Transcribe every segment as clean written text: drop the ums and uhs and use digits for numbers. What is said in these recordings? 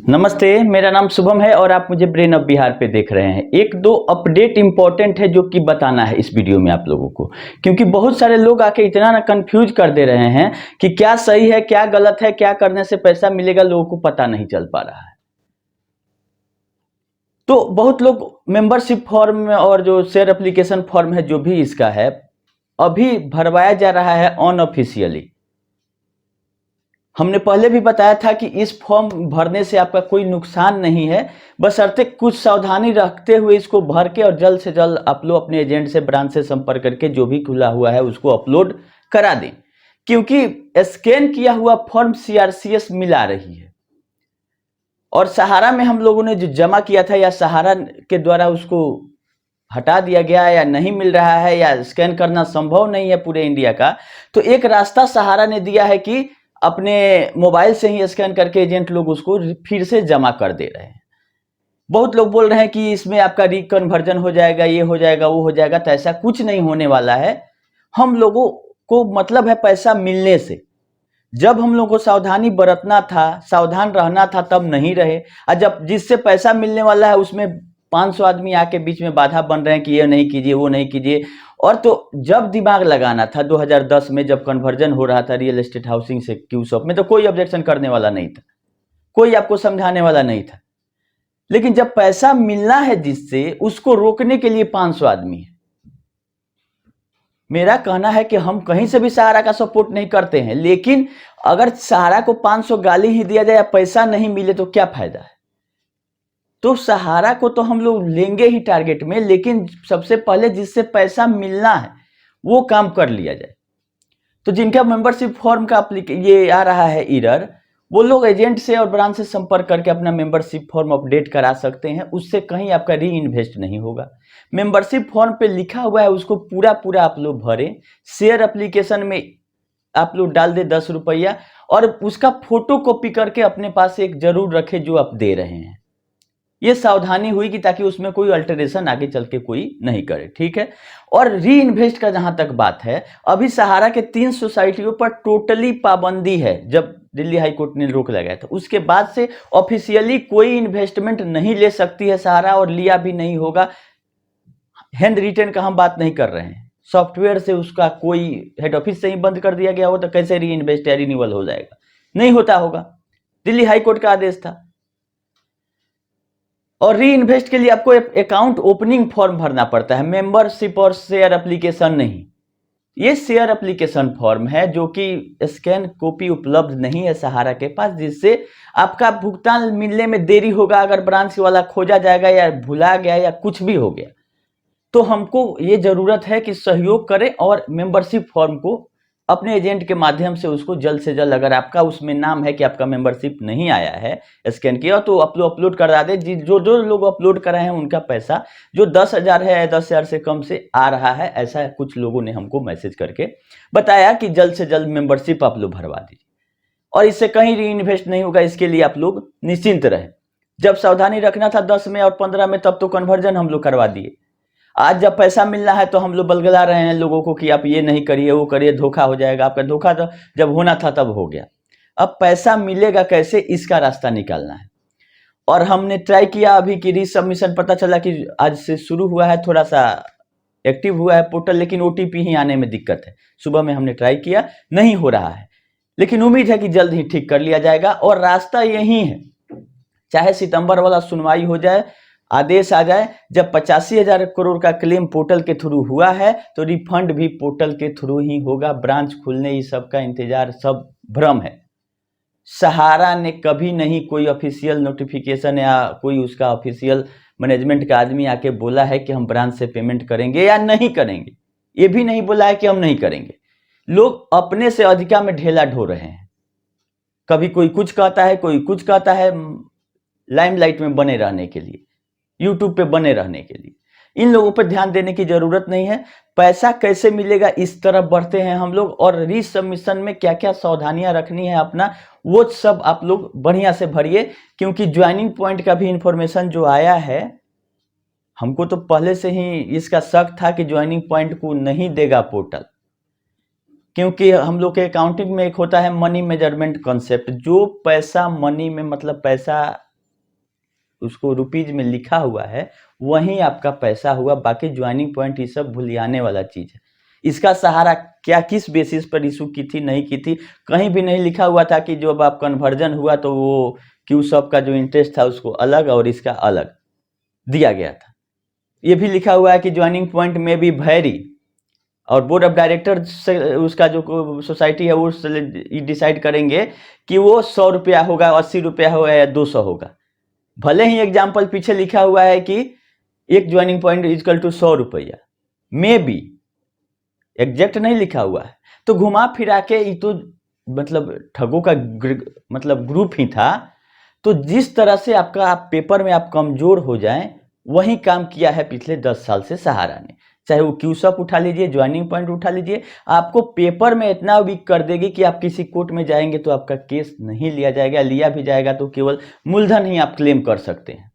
नमस्ते, मेरा नाम शुभम है और आप मुझे ब्रेन ऑफ बिहार पे देख रहे हैं। एक दो अपडेट इंपॉर्टेंट है जो कि बताना है इस वीडियो में आप लोगों को, क्योंकि बहुत सारे लोग आके इतना ना कंफ्यूज कर दे रहे हैं कि क्या सही है क्या गलत है, क्या करने से पैसा मिलेगा, लोगों को पता नहीं चल पा रहा है। तो बहुत लोग मेंबरशिप फॉर्म और जो शेयर एप्लीकेशन फॉर्म है जो भी इसका है, अभी भरवाया जा रहा है अनऑफिशियली। हमने पहले भी बताया था कि इस फॉर्म भरने से आपका कोई नुकसान नहीं है, बशर्ते कुछ सावधानी रखते हुए इसको भर के और जल्द से जल्द आप लोग अपने एजेंट से ब्रांच से संपर्क करके जो भी खुला हुआ है उसको अपलोड करा दें, क्योंकि स्कैन किया हुआ फॉर्म सीआरसीएस मिला रही है और सहारा में हम लोगों ने जो जमा किया था या सहारा के द्वारा उसको हटा दिया गया या नहीं मिल रहा है या स्कैन करना संभव नहीं है पूरे इंडिया का, तो एक रास्ता सहारा ने दिया है कि अपने मोबाइल से ही स्कैन करके एजेंट लोग उसको फिर से जमा कर दे रहे हैं। बहुत लोग बोल रहे हैं कि इसमें आपका रिकन्वर्जन हो जाएगा, ये हो जाएगा, वो हो जाएगा, तो ऐसा कुछ नहीं होने वाला है। हम लोगों को मतलब है पैसा मिलने से। जब हम लोगों को सावधानी बरतना था, सावधान रहना था, तब नहीं रहे, और जब जिससे पैसा मिलने वाला है उसमें 500 आदमी आके बीच में बाधा बन रहे हैं कि ये नहीं कीजिए, वो नहीं कीजिए। और तो जब दिमाग लगाना था 2010 में जब कन्वर्जन हो रहा था रियल एस्टेट हाउसिंग से क्यू शॉप में, तो कोई ऑब्जेक्शन करने वाला नहीं था, कोई आपको समझाने वाला नहीं था। लेकिन जब पैसा मिलना है जिससे, उसको रोकने के लिए 500 आदमी है। मेरा कहना है कि हम कहीं से भी सहारा का सपोर्ट नहीं करते हैं, लेकिन अगर सहारा को 500 गाली ही दिया जाए या पैसा नहीं मिले तो क्या फायदा है। तो सहारा को तो हम लोग लेंगे ही टारगेट में, लेकिन सबसे पहले जिससे पैसा मिलना है वो काम कर लिया जाए। तो जिनका मेंबरशिप फॉर्म का ये आ रहा है एरर, वो लोग एजेंट से और ब्रांच से संपर्क करके अपना मेंबरशिप फॉर्म अपडेट करा सकते हैं। उससे कहीं आपका री इन्वेस्ट नहीं होगा। मेंबरशिप फॉर्म पे लिखा हुआ है उसको पूरा पूरा आप लोग भरें। शेयर एप्लीकेशन में आप लोग डाल दे 10 रुपया और उसका फोटो कॉपी करके अपने पास एक जरूर रखें जो आप दे रहे हैं। ये सावधानी हुई कि ताकि उसमें कोई अल्टरेशन आगे चल के कोई नहीं करे, ठीक है। और री इन्वेस्ट का जहां तक बात है, अभी सहारा के 3 सोसाइटियों पर टोटली पाबंदी है। जब दिल्ली हाई कोर्ट ने रोक लगाया था उसके बाद से ऑफिशियली कोई इन्वेस्टमेंट नहीं ले सकती है सहारा, और लिया भी नहीं होगा। हैंड रिटन का हम बात नहीं कर रहे हैं, सॉफ्टवेयर से उसका कोई हेड ऑफिस से ही बंद कर दिया गया हो तो कैसे री इन्वेस्ट या रिन्यूअल हो जाएगा, नहीं होता होगा। दिल्ली हाई कोर्ट का आदेश था। और री इन्वेस्ट के लिए आपको अकाउंट ओपनिंग फॉर्म भरना पड़ता है, मेंबरशिप और शेयर एप्लीकेशन नहीं। ये शेयर एप्लीकेशन फॉर्म है जो कि स्कैन कॉपी उपलब्ध नहीं है सहारा के पास, जिससे आपका भुगतान मिलने में देरी होगा। अगर ब्रांच वाला खोजा जाएगा या भुला गया या कुछ भी हो गया, तो हमको ये जरूरत है कि सहयोग करें और मेंबरशिप फॉर्म को अपने एजेंट के माध्यम से उसको जल्द से जल्द, अगर आपका उसमें नाम है कि आपका मेंबरशिप नहीं आया है स्कैन किया, तो अपलोड करा दे। जो जो लोग अपलोड कराए हैं उनका पैसा जो 10,000 है, 10,000 से कम से आ रहा है, ऐसा कुछ लोगों ने हमको मैसेज करके बताया कि जल्द से जल्द मेंबरशिप आप लोग भरवा दीजिए और इससे कहीं री इन्वेस्ट नहीं होगा। इसके लिए आप लोग निश्चिंत रहे। जब सावधानी रखना था 10 में और 15 में, तब तो कन्वर्जन हम लोग करवा दिए। आज जब पैसा मिलना है तो हम लोग बलगला रहे हैं लोगों को कि आप ये नहीं करिए, वो करिए, धोखा हो जाएगा आपका। धोखा तो जब होना था तब हो गया। अब पैसा मिलेगा कैसे, इसका रास्ता निकालना है। और हमने ट्राई किया अभी कि रीसबमिशन, पता चला कि आज से शुरू हुआ है, थोड़ा सा एक्टिव हुआ है पोर्टल, लेकिन ओटीपी ही आने में दिक्कत है। सुबह में हमने ट्राई किया, नहीं हो रहा है, लेकिन उम्मीद है कि जल्द ही ठीक कर लिया जाएगा। और रास्ता यही है, चाहे सितंबर वाला सुनवाई हो जाए, आदेश आ जाए, जब 85,000 करोड़ का क्लेम पोर्टल के थ्रू हुआ है तो रिफंड भी पोर्टल के थ्रू ही होगा। ब्रांच खुलने ही सबका इंतजार, सब भ्रम है। सहारा ने कभी नहीं कोई ऑफिशियल नोटिफिकेशन या कोई उसका ऑफिशियल मैनेजमेंट का आदमी आके बोला है कि हम ब्रांच से पेमेंट करेंगे या नहीं करेंगे। ये भी नहीं बोला है कि हम नहीं करेंगे। लोग अपने से अधिका में ढेला ढो रहे हैं। कभी कोई कुछ कहता है, कोई कुछ कहता है, लाइमलाइट में बने रहने के लिए, यूट्यूब पे बने रहने के लिए। इन लोगों पर ध्यान देने की जरूरत नहीं है। पैसा कैसे मिलेगा इस तरफ बढ़ते हैं हम लोग, और रीसबमिशन में क्या क्या सावधानियां रखनी है अपना, वो सब आप लोग बढ़िया से भरिए। क्योंकि ज्वाइनिंग पॉइंट का भी इंफॉर्मेशन जो आया है, हमको तो पहले से ही इसका शक था कि ज्वाइनिंग पॉइंट को नहीं देगा पोर्टल, क्योंकि हम लोग के अकाउंटिंग में एक होता है मनी मेजरमेंट कॉन्सेप्ट। जो पैसा मनी में, मतलब पैसा उसको रुपीज में लिखा हुआ है वहीं आपका पैसा हुआ। बाकी ज्वाइनिंग पॉइंट ये सब भुलियाने वाला चीज है। इसका सहारा क्या किस बेसिस पर इशू की थी नहीं की थी, कहीं भी नहीं लिखा हुआ था कि जब आप कन्वर्जन हुआ तो वो क्यूसॉप का जो इंटरेस्ट था उसको अलग और इसका अलग दिया गया था। ये भी लिखा हुआ है कि ज्वाइनिंग पॉइंट में भी वैरी, और बोर्ड ऑफ डायरेक्टर से उसका जो सोसाइटी है वो डिसाइड करेंगे कि वो 100 रुपया होगा, 80 रुपया होगा या 200 होगा। भले ही एग्जाम्पल पीछे लिखा हुआ है कि एक ज्वाइनिंग पॉइंट इजकल टू 100 रुपया, मे बी एग्जैक्ट नहीं लिखा हुआ है। तो घुमा फिरा के ये तो मतलब ठगों का मतलब ग्रुप ही था। तो जिस तरह से आपका पेपर में आप कमजोर हो जाएं वही काम किया है पिछले 10 साल से सहारा ने। चाहे वो क्यूसअप उठा लीजिए, ज्वाइनिंग पॉइंट उठा लीजिए, आपको पेपर में इतना वीक कर देगी कि आप किसी कोर्ट में जाएंगे तो आपका केस नहीं लिया जाएगा, लिया भी जाएगा तो केवल मूलधन ही आप क्लेम कर सकते हैं।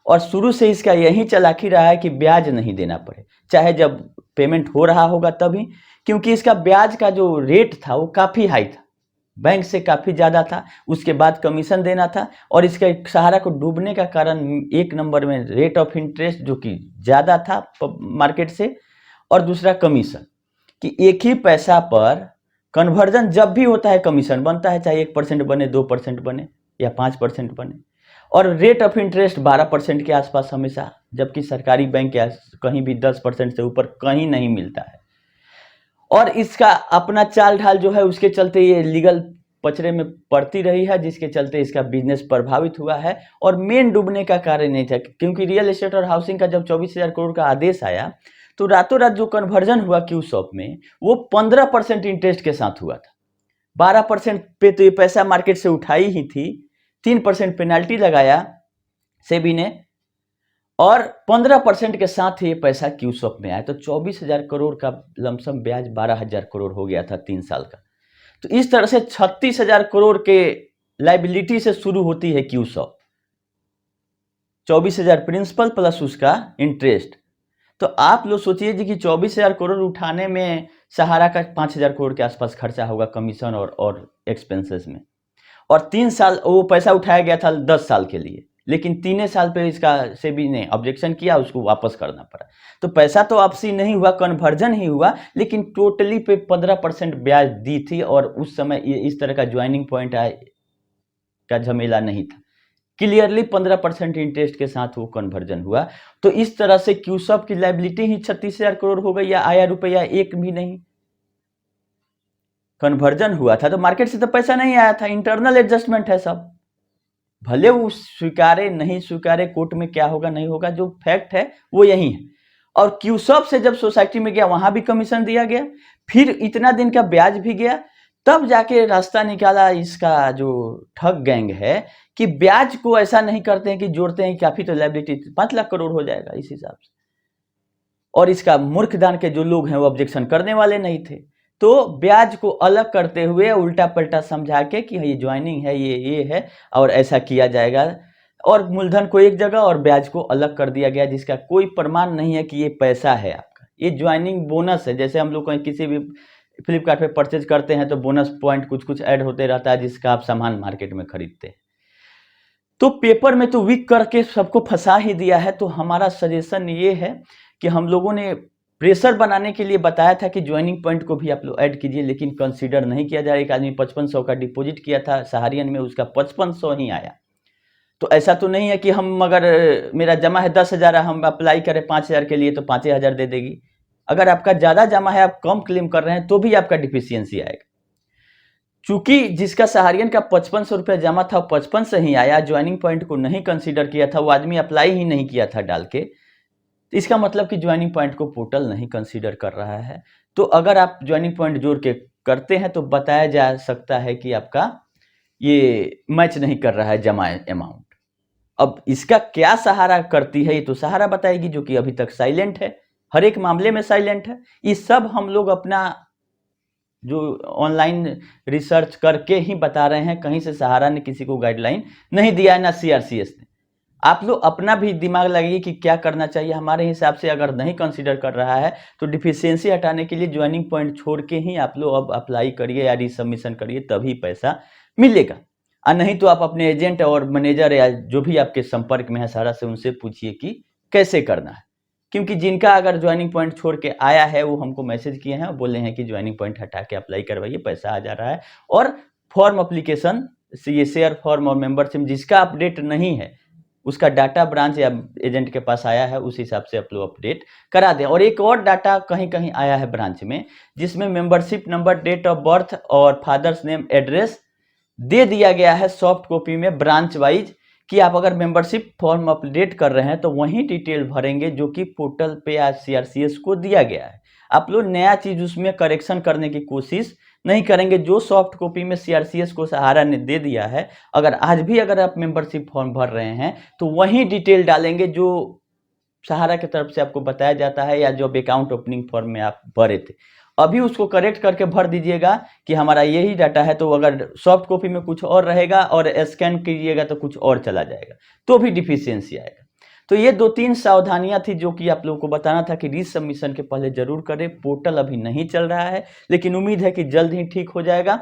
और शुरू से इसका यही चालाकी रहा है कि ब्याज नहीं देना पड़े, चाहे जब पेमेंट हो रहा होगा तभी, क्योंकि इसका ब्याज का जो रेट था वो काफी हाई था, बैंक से काफी ज्यादा था। उसके बाद कमीशन देना था और इसका सहारा को डूबने का कारण एक नंबर में रेट ऑफ इंटरेस्ट जो कि ज्यादा था मार्केट से, और दूसरा कमीशन कि एक ही पैसा पर कन्वर्जन जब भी होता है कमीशन बनता है, चाहे 1% बने, 2% बने या 5% बने, और रेट ऑफ इंटरेस्ट 12% के आसपास हमेशा, जबकि सरकारी बैंक या कहीं भी 10% से ऊपर कहीं नहीं मिलता है। और इसका अपना चाल ढाल जो है उसके चलते ये लीगल पचड़े में पड़ती रही है, जिसके चलते इसका बिजनेस प्रभावित हुआ है। और मेन डूबने का कारण नहीं था, क्योंकि रियल एस्टेट और हाउसिंग का जब 24,000 करोड़ का आदेश आया तो रातों रात जो कन्वर्जन हुआ क्यूसॉप में वो 15% इंटरेस्ट के साथ हुआ था। 12% पे तो ये पैसा मार्केट से उठाई ही थी, 3% पेनाल्टी लगाया सेबी ने, और 15% के साथ ये पैसा क्यूसॉप में आया। तो 24,000 करोड़ का लमसम ब्याज 12,000 करोड़ हो गया था 3 साल का। तो इस तरह से 36,000 करोड़ के लाइबिलिटी से शुरू होती है क्यूसॉप, 24,000 प्रिंसिपल प्लस उसका इंटरेस्ट। तो आप लोग सोचिए जी कि 24,000 करोड़ उठाने में सहारा का 5,000 करोड़ के आसपास खर्चा होगा कमीशन और एक्सपेंसेस में, और 3 साल वो पैसा उठाया गया था 10 साल के लिए, लेकिन 3 साल पे इसका सेबी ने ऑब्जेक्शन किया, उसको वापस करना पड़ा। तो पैसा तो वापसी नहीं हुआ, कन्वर्जन ही हुआ, लेकिन टोटली पे 15% ब्याज दी थी। और उस समय ये इस तरह का ज्वाइनिंग पॉइंट का झमेला नहीं था, क्लियरली 15% इंटरेस्ट के साथ वो कन्वर्जन हुआ। तो इस तरह से क्यूसॉप की लाइबिलिटी ही 36,000 करोड़ हो गई, या आया रुपया एक भी नहीं। कन्वर्जन हुआ था तो मार्केट से तो पैसा नहीं आया था, इंटरनल एडजस्टमेंट है सब, भले वो स्वीकारे नहीं स्वीकारे, कोर्ट में क्या होगा नहीं होगा, जो फैक्ट है वो यही है। और क्यूसॉप से जब सोसाइटी में गया वहां भी कमीशन दिया गया, फिर इतना दिन का ब्याज भी गया, तब जाके रास्ता निकाला इसका जो ठग गैंग है कि ब्याज को ऐसा नहीं करते हैं कि जोड़ते हैं काफी, तो लायबिलिटी 5 लाख करोड़ हो जाएगा इस हिसाब से। और इसका मूर्खदान के जो लोग हैं वो ऑब्जेक्शन करने वाले नहीं थे, तो ब्याज को अलग करते हुए उल्टा पलटा समझा के कि ये ज्वाइनिंग है, ये है और ऐसा किया जाएगा, और मूलधन को एक जगह और ब्याज को अलग कर दिया गया, जिसका कोई प्रमाण नहीं है कि ये पैसा है आपका, ये ज्वाइनिंग बोनस है। जैसे हम लोग कहीं किसी भी फ्लिपकार्ट पे परचेज करते हैं तो बोनस पॉइंट कुछ कुछ ऐड होते रहता है, जिसका आप सामान मार्केट में खरीदते हैं। तो पेपर में तो वीक करके सबको फंसा ही दिया है। तो हमारा सजेशन ये है कि हम लोगों ने प्रेशर बनाने के लिए बताया था कि ज्वाइनिंग पॉइंट को भी आप लोग ऐड कीजिए, लेकिन कंसीडर नहीं किया जा रहा। एक आदमी 5500 का डिपॉजिट किया था सहारियन में, उसका 5500 ही आया। तो ऐसा तो नहीं है कि हम अगर मेरा जमा है 10,000, हम अप्लाई करें 5,000 के लिए तो 5,000 दे देगी। अगर आपका ज्यादा जमा है, आप कम क्लेम कर रहे हैं, तो भी आपका डिफिशियंसी आएगा। चूंकि जिसका सहारियन का 5500 रुपया जमा था 55 से ही आया, ज्वाइनिंग पॉइंट को नहीं कंसीडर किया था, वो आदमी अप्लाई ही नहीं किया था डाल के, तो इसका मतलब कि ज्वाइनिंग पॉइंट को पोर्टल नहीं कंसीडर कर रहा है। तो अगर आप ज्वाइनिंग पॉइंट जोड़ के करते हैं तो बताया जा सकता है कि आपका ये मैच नहीं कर रहा है जमा अमाउंट। अब इसका क्या सहारा करती है, ये तो सहारा बताएगी, जो कि अभी तक साइलेंट है, हर एक मामले में साइलेंट है। ये सब हम लोग अपना जो ऑनलाइन रिसर्च करके ही बता रहे हैं, कहीं से सहारा ने किसी को गाइडलाइन नहीं दिया है, ना सीआरसीएस ने। आप लोग अपना भी दिमाग लगाइए कि क्या करना चाहिए। हमारे हिसाब से अगर नहीं कंसीडर कर रहा है तो डिफिशियंसी हटाने के लिए ज्वाइनिंग पॉइंट छोड़ के ही आप लोग अब अप्लाई करिए या रिसबमिशन करिए, तभी पैसा मिलेगा। और नहीं तो आप अपने एजेंट और मैनेजर या जो भी आपके संपर्क में है सारा से उनसे पूछिए कि कैसे करना है। क्योंकि जिनका अगर ज्वाइनिंग पॉइंट छोड़ के आया है वो हमको मैसेज किए हैं और बोले हैं कि ज्वाइनिंग पॉइंट हटा के अप्लाई करवाइए, पैसा आ जा रहा है। और फॉर्म अप्लीकेशन ये शेयर फॉर्म और मेंबरशिप जिसका अपडेट नहीं है उसका डाटा ब्रांच या एजेंट के पास आया है, उस हिसाब से आप लोग अपडेट करा दें। और एक और डाटा कहीं कहीं आया है ब्रांच में जिसमें membership number, date of birth और फादर्स नेम, एड्रेस दे दिया गया है सॉफ्ट कॉपी में ब्रांच वाइज कि आप अगर मेंबरशिप फॉर्म अपडेट कर रहे हैं तो वही डिटेल भरेंगे जो कि पोर्टल पे या सीआरसीएस को दिया गया है। आप लोग नया चीज उसमें करेक्शन करने की कोशिश नहीं करेंगे। जो सॉफ्ट कॉपी में सीआरसीएस को सहारा ने दे दिया है, अगर आज भी अगर आप मेंबरशिप फॉर्म भर रहे हैं तो वही डिटेल डालेंगे जो सहारा की तरफ से आपको बताया जाता है या जो अकाउंट ओपनिंग फॉर्म में आप भरे थे अभी उसको करेक्ट करके भर दीजिएगा कि हमारा यही डाटा है। तो अगर सॉफ्ट कॉपी में कुछ और रहेगा और स्कैन कीजिएगा तो कुछ और चला जाएगा, तो भी डिफिशियंसी आएगा। तो ये 2-3 सावधानियां थी जो कि आप लोगों को बताना था कि रीसबमिशन के पहले जरूर करें। पोर्टल अभी नहीं चल रहा है लेकिन उम्मीद है कि जल्द ही ठीक हो जाएगा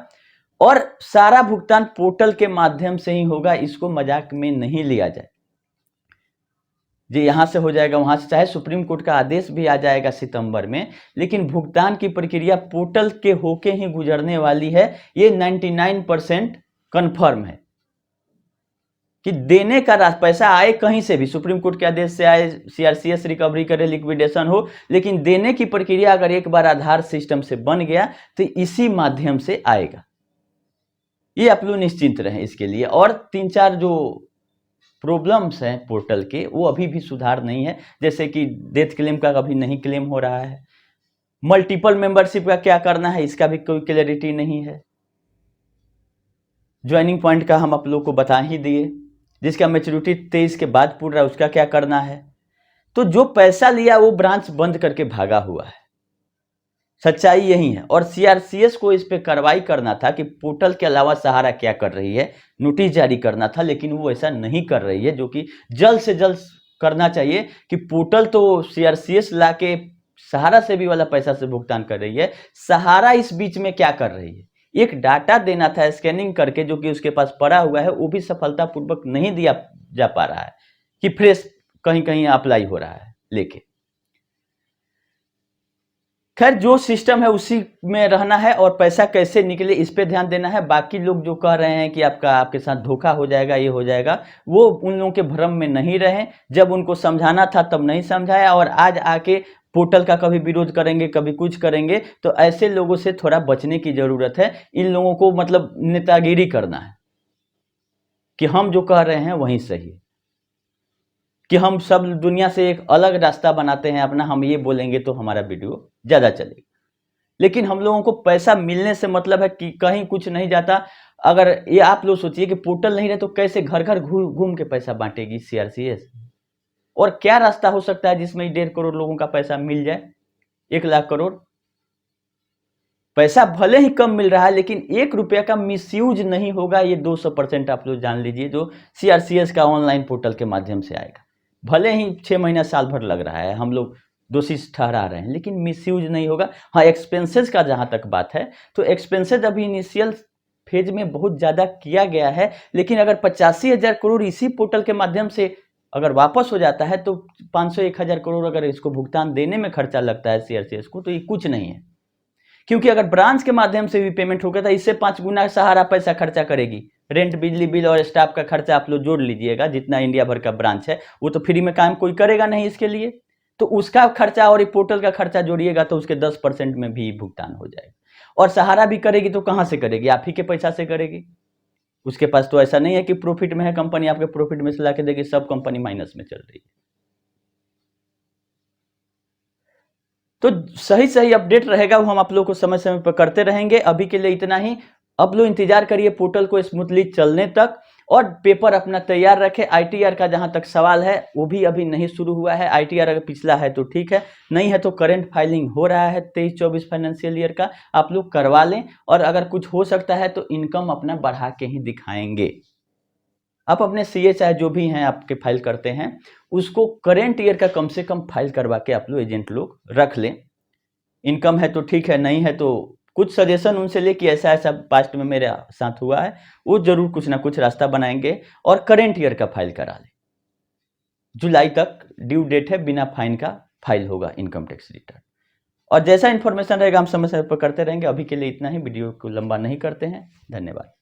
और सारा भुगतान पोर्टल के माध्यम से ही होगा, इसको मजाक में नहीं लिया जाए। जी यहाँ से हो जाएगा वहां से, चाहे सुप्रीम कोर्ट का आदेश भी आ जाएगा सितंबर में, लेकिन भुगतान की प्रक्रिया पोर्टल के होके ही गुजरने वाली है। ये 99% कन्फर्म है कि देने का पैसा आए कहीं से भी, सुप्रीम कोर्ट के आदेश से आए, सीआरसीएस रिकवरी करे, लिक्विडेशन हो, लेकिन देने की प्रक्रिया अगर एक बार आधार सिस्टम से बन गया तो इसी माध्यम से आएगा। ये आप लोग निश्चिंत रहें इसके लिए। और 3-4 जो प्रॉब्लम्स हैं पोर्टल के वो अभी भी सुधार नहीं है, जैसे कि डेथ क्लेम का अभी नहीं क्लेम हो रहा है, मल्टीपल मेंबरशिप का क्या करना है इसका भी कोई क्लैरिटी नहीं है, ज्वाइनिंग पॉइंट का हम आप लोग को बता ही दिए, जिसका मैच्योरिटी 23 के बाद पूरा है उसका क्या करना है। तो जो पैसा लिया वो ब्रांच बंद करके भागा हुआ है, सच्चाई यही है। और सीआरसीएस को इस पे कार्रवाई करना था कि पोर्टल के अलावा सहारा क्या कर रही है, नोटिस जारी करना था, लेकिन वो ऐसा नहीं कर रही है, जो कि जल्द से जल्द करना चाहिए कि पोर्टल तो सीआरसीएस लाके सहारा से भी वाला पैसा से भुगतान कर रही है, सहारा इस बीच में क्या कर रही है। एक डाटा देना था स्कैनिंग करके जो कि उसके पास पड़ा हुआ है, वो भी सफलतापूर्वक नहीं दिया जा पा रहा है कि फ्रेश कहीं कहीं अप्लाई हो रहा है लेके। खैर जो सिस्टम है उसी में रहना है और पैसा कैसे निकले इस पे ध्यान देना है। बाकी लोग जो कह रहे हैं कि आपके साथ धोखा हो जाएगा, ये हो जाएगा, वो उन लोगों के भ्रम में नहीं रहें। जब उनको समझाना था तब नहीं समझाया और आज आके पोर्टल का कभी विरोध करेंगे, कभी कुछ करेंगे, तो ऐसे लोगों से थोड़ा बचने की जरूरत है। इन लोगों को मतलब नेतागिरी करना है कि हम जो कह रहे हैं वही सही है, कि हम सब दुनिया से एक अलग रास्ता बनाते हैं अपना, हम ये बोलेंगे तो हमारा वीडियो ज्यादा चलेगा। लेकिन हम लोगों को पैसा मिलने से मतलब है कि कहीं कुछ नहीं जाता। अगर ये आप लोग सोचिए कि पोर्टल नहीं रहे तो कैसे घर घर घूम के पैसा बांटेगी सीआरसीएस, और क्या रास्ता हो सकता है जिसमें 1.5 करोड़ लोगों का पैसा मिल जाए, 1 लाख करोड़। पैसा भले ही कम मिल रहा है लेकिन 1 रुपया का मिसयूज नहीं होगा, ये 200% आप लोग जान लीजिए, जो सीआरसीएस का ऑनलाइन पोर्टल के माध्यम से आएगा। भले ही 6 महीना साल भर लग रहा है, हम लोग दोषी ठहरा रहे हैं, लेकिन मिसयूज नहीं होगा। हाँ, एक्सपेंसेस का जहां तक बात है तो एक्सपेंसेस अभी इनिशियल फेज में बहुत ज्यादा किया गया है, लेकिन अगर 85,000 करोड़ इसी पोर्टल के माध्यम से अगर वापस हो जाता है तो 500-1,000 करोड़ अगर इसको भुगतान देने में खर्चा लगता है सीआरसीएस को, तो ये कुछ नहीं है। क्योंकि अगर ब्रांच के माध्यम से भी पेमेंट हो गया था, इससे 5 गुना सहारा पैसा खर्चा करेगी। रेंट, बिजली बिल और स्टाफ का खर्चा आप लोग जोड़ लीजिएगा, जितना इंडिया भर का ब्रांच है, वो तो फ्री में काम कोई करेगा नहीं इसके लिए, तो उसका खर्चा और पोर्टल का खर्चा जोड़िएगा तो उसके 10% में भी भुगतान हो जाएगा। और सहारा भी करेगी तो कहां से करेगी, आप ही के पैसा से करेगी। उसके पास तो ऐसा नहीं है कि प्रॉफिट में है कंपनी, आपके प्रॉफिट में से ला के देगी, सब कंपनी माइनस में चल रही है। तो सही सही अपडेट रहेगा वो हम आप लोग को समय समय पर करते रहेंगे। अभी के लिए इतना ही, अब लोग इंतजार करिए पोर्टल को स्मूथली चलने तक, और पेपर अपना तैयार रखें। आईटीआर का जहां तक सवाल है वो भी अभी नहीं शुरू हुआ है। आईटीआर अगर पिछला है तो ठीक है, नहीं है तो करंट फाइलिंग हो रहा है 23-24 फाइनेंशियल ईयर का, आप लोग करवा लें। और अगर कुछ हो सकता है तो इनकम अपना बढ़ा के ही दिखाएंगे। आप अपने सीए चाहे जो भी हैं आपके फाइल करते हैं, उसको करेंट ईयर का कम से कम फाइल करवा के आप लोग एजेंट लोग रख लें। इनकम है तो ठीक है, नहीं है तो कुछ सजेशन उनसे ले कि ऐसा ऐसा पास्ट में मेरे साथ हुआ है, वो जरूर कुछ ना कुछ रास्ता बनाएंगे और करेंट ईयर का फाइल करा ले। जुलाई तक ड्यू डेट है, बिना फाइन का फाइल होगा इनकम टैक्स रिटर्न। और जैसा इन्फॉर्मेशन रहेगा हम समय समय पर करते रहेंगे। अभी के लिए इतना ही, वीडियो को लंबा नहीं करते हैं। धन्यवाद।